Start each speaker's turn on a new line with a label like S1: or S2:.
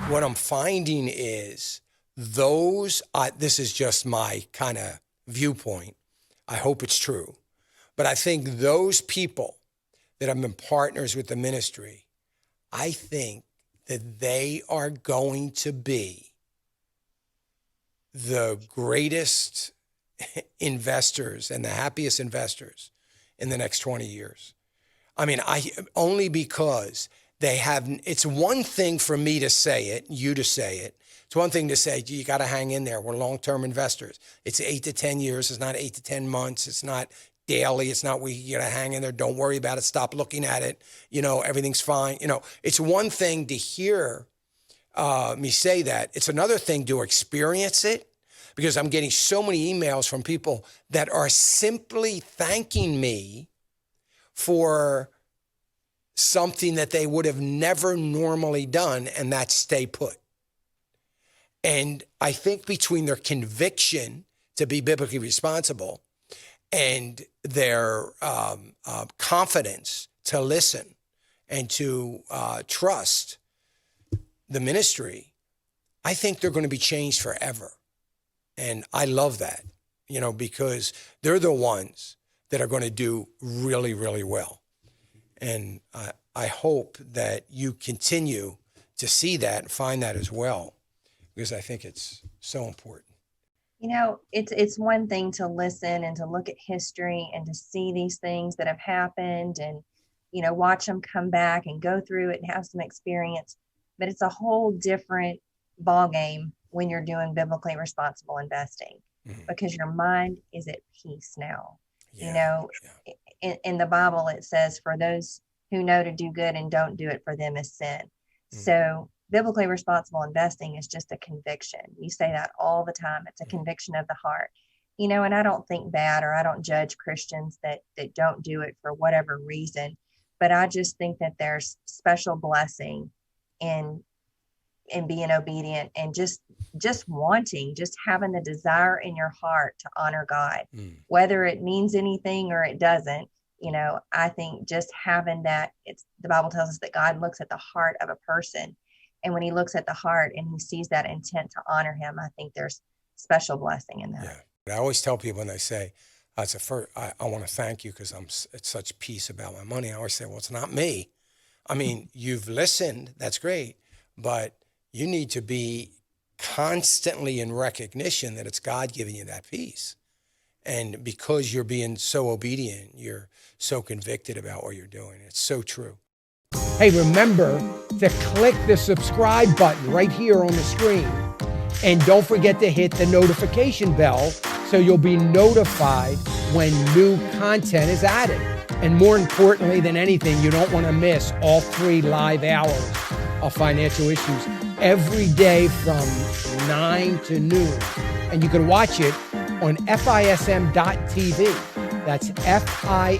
S1: what I'm finding is this is just my kind of viewpoint. I hope it's true. But I think those people that have been partners with the ministry, I think that they are going to be the greatest investors and the happiest investors in the next 20 years. I mean, only because it's one thing for me to say it, you to say it. It's one thing to say, you got to hang in there. We're long-term investors. It's 8 to 10 years. It's not 8 to 10 months. It's not daily. It's not you got to hang in there. Don't worry about it. Stop looking at it. Everything's fine. It's one thing to hear me say that. It's another thing to experience it, because I'm getting so many emails from people that are simply thanking me for something that they would have never normally done, and that's stay put. And I think between their conviction to be biblically responsible and their confidence to listen and to trust the ministry, I think they're going to be changed forever. And I love that, because they're the ones that are going to do really, really well. And I hope that you continue to see that and find that as well, because I think it's so important.
S2: It's one thing to listen and to look at history and to see these things that have happened and, watch them come back and go through it and have some experience. But it's a whole different ballgame when you're doing biblically responsible investing, because your mind is at peace now. In the Bible, it says, for those who know to do good and don't do it, for them is sin. So biblically responsible investing is just a conviction. You say that all the time. It's a conviction of the heart. And I don't think bad, or I don't judge Christians that don't do it for whatever reason. But I just think that there's special blessing in being obedient and just having the desire in your heart to honor God, whether it means anything or it doesn't. I think just having that, the Bible tells us that God looks at the heart of a person. And when he looks at the heart and he sees that intent to honor him, I think there's special blessing in that.
S1: Yeah. I always tell people when they say, I want to thank you because it's such peace about my money. I always say, well, it's not me. I mean, you've listened. That's great. But you need to be constantly in recognition that it's God giving you that peace. And because you're being so obedient, you're so convicted about what you're doing. It's so true.
S3: Hey, remember to click the subscribe button right here on the screen. And don't forget to hit the notification bell so you'll be notified when new content is added. And more importantly than anything, you don't want to miss all 3 live hours of Financial Issues every day from 9 to noon. And you can watch it on FISM.tv. That's FISM.tv.